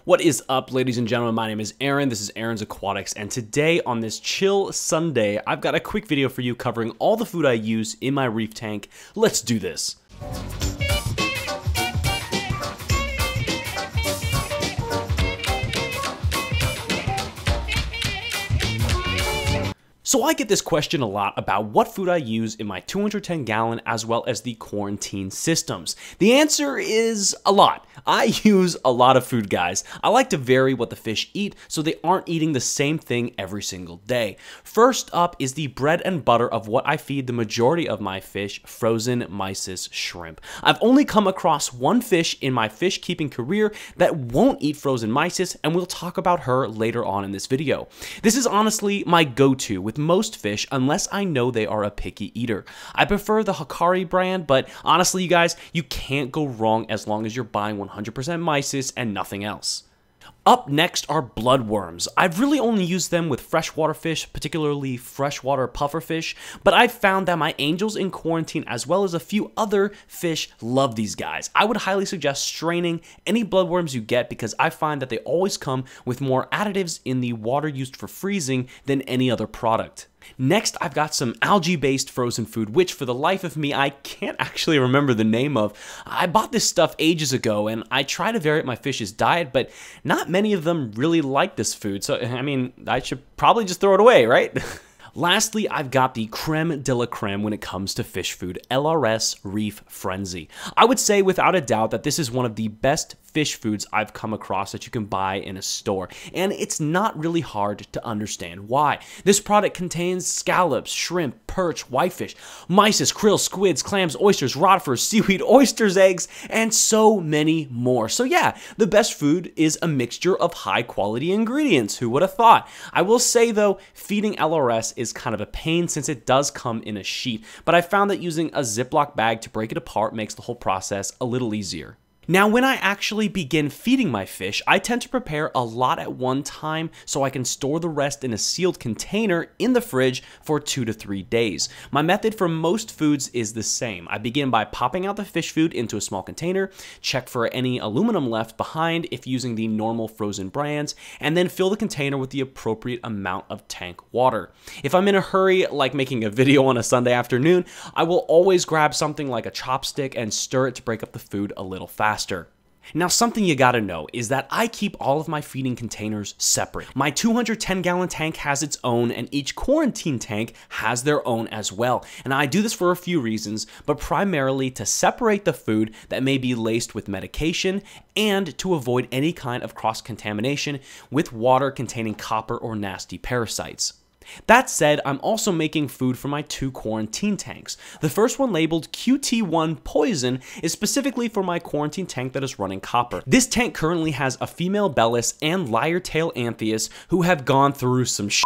What is up, ladies and gentlemen? My name is Aaron. This is Aaron's Aquatics, and today on this chill Sunday, I've got a quick video for you covering all the food I use in my reef tank. Let's do this. So I get this question a lot about what food I use in my 210 gallon as well as the quarantine systems. The answer is a lot. I use a lot of food, guys. I like to vary what the fish eat so they aren't eating the same thing every single day. First up is the bread and butter of what I feed the majority of my fish, frozen Mysis shrimp. I've only come across one fish in my fish keeping career that won't eat frozen Mysis, and we'll talk about her later on in this video. This is honestly my go-to with most fish unless I know they are a picky eater. I prefer the Harem brand, but honestly, you guys, you can't go wrong as long as you're buying 100% Mysis and nothing else. Up next are bloodworms. I've really only used them with freshwater fish, particularly freshwater pufferfish, but I've found that my angels in quarantine as well as a few other fish love these guys. I would highly suggest straining any bloodworms you get because I find that they always come with more additives in the water used for freezing than any other product. Next, I've got some algae-based frozen food, which for the life of me, I can't actually remember the name of. I bought this stuff ages ago, and I try to vary up my fish's diet, but not many of them really like this food, so, I mean, I should probably just throw it away, right? Lastly, I've got the creme de la creme when it comes to fish food, LRS Reef Frenzy. I would say without a doubt that this is one of the best fish foods I've come across that you can buy in a store, and it's not really hard to understand why. This product contains scallops, shrimp, perch, whitefish, mysis, krill, squids, clams, oysters, rotifers, seaweed, oysters, eggs, and so many more. So yeah, the best food is a mixture of high quality ingredients. Who would have thought? I will say though, feeding LRS is kind of a pain since it does come in a sheet, but I found that using a Ziploc bag to break it apart makes the whole process a little easier. Now, when I actually begin feeding my fish, I tend to prepare a lot at one time so I can store the rest in a sealed container in the fridge for 2 to 3 days. My method for most foods is the same. I begin by popping out the fish food into a small container, check for any aluminum left behind if using the normal frozen brands, and then fill the container with the appropriate amount of tank water. If I'm in a hurry, like making a video on a Sunday afternoon, I will always grab something like a chopstick and stir it to break up the food a little faster. Now, something you gotta know is that I keep all of my feeding containers separate. My 210 gallon tank has its own, and each quarantine tank has their own as well. And I do this for a few reasons, but primarily to separate the food that may be laced with medication and to avoid any kind of cross-contamination with water containing copper or nasty parasites. That said, I'm also making food for my 2 quarantine tanks. The first one, labeled QT1 Poison, is specifically for my quarantine tank that is running copper. This tank currently has a female Bellis and lyre-tail Anthias who have gone through some shit.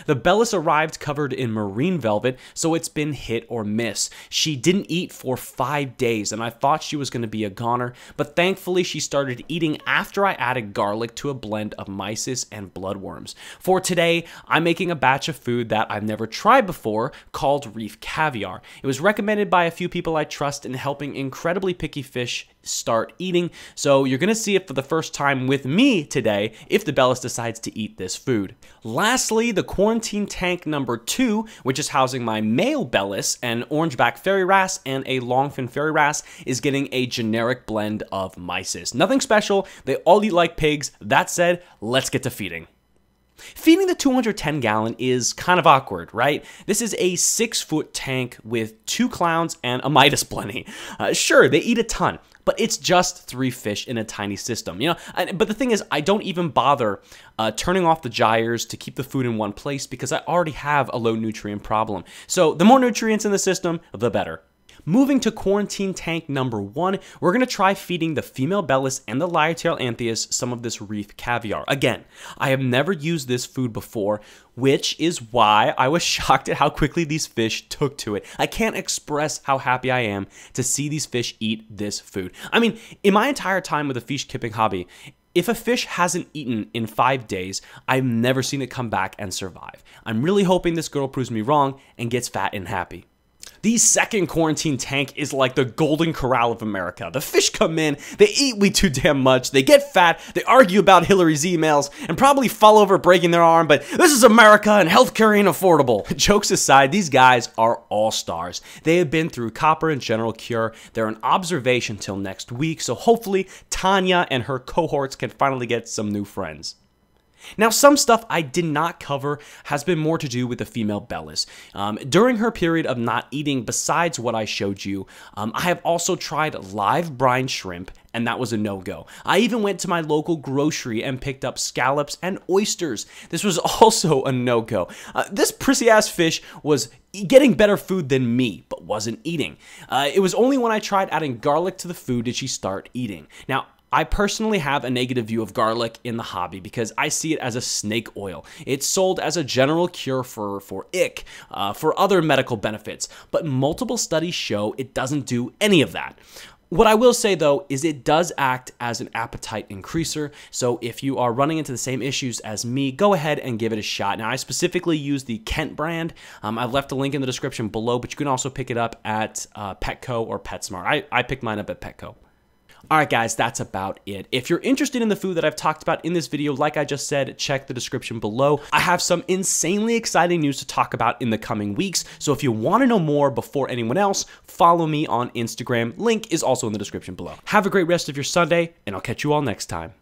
The Bellis arrived covered in marine velvet, so it's been hit or miss. She didn't eat for 5 days, and I thought she was going to be a goner, but thankfully she started eating after I added garlic to a blend of mysis and bloodworms. For today, I'm making a batch of food that I've never tried before called Reef Caviar. It was recommended by a few people I trust in helping incredibly picky fish start eating, so you're going to see it for the first time with me today if the Bellis decides to eat this food. Lastly, the quarantine tank number 2, which is housing my male Bellis, an orangeback fairy wrasse, and a longfin fairy wrasse, is getting a generic blend of mysis. Nothing special, they all eat like pigs. That said, let's get to feeding. Feeding the 210 gallon is kind of awkward, right? This is a 6-foot tank with 2 clowns and a Midas plenty. Sure, they eat a ton, but it's just 3 fish in a tiny system, you know? But the thing is, I don't even bother turning off the gyres to keep the food in one place because I already have a low nutrient problem. So the more nutrients in the system, the better. Moving to quarantine tank number 1, we're going to try feeding the female Bellis and the lyre-tail Anthias some of this Reef Caviar. Again, I have never used this food before, which is why I was shocked at how quickly these fish took to it. I can't express how happy I am to see these fish eat this food. I mean, in my entire time with the fish keeping hobby, if a fish hasn't eaten in 5 days, I've never seen it come back and survive. I'm really hoping this girl proves me wrong and gets fat and happy. The second quarantine tank is like the golden corral of America. The fish come in, they eat way too damn much, they get fat, they argue about Hillary's emails, and probably fall over breaking their arm, but this is America and healthcare ain't affordable. Jokes aside, these guys are all stars. They have been through copper and general cure. They're in observation till next week, so hopefully Tanya and her cohorts can finally get some new friends. Now, some stuff I did not cover has been more to do with the female Bellis. During her period of not eating, besides what I showed you, I have also tried live brine shrimp, and that was a no-go. I even went to my local grocery and picked up scallops and oysters. This was also a no-go. This prissy-ass fish was getting better food than me, but wasn't eating. It was only when I tried adding garlic to the food did she start eating. Now, I personally have a negative view of garlic in the hobby because I see it as a snake oil. It's sold as a general cure for ick, for other medical benefits, but multiple studies show it doesn't do any of that. What I will say, though, is it does act as an appetite increaser, so if you are running into the same issues as me, go ahead and give it a shot. Now, I specifically use the Kent brand. I've left a link in the description below, but you can also pick it up at Petco or PetSmart. I picked mine up at Petco. Alright guys, that's about it. If you're interested in the food that I've talked about in this video, like I just said, check the description below. I have some insanely exciting news to talk about in the coming weeks, so if you want to know more before anyone else, follow me on Instagram. Link is also in the description below. Have a great rest of your Sunday, and I'll catch you all next time.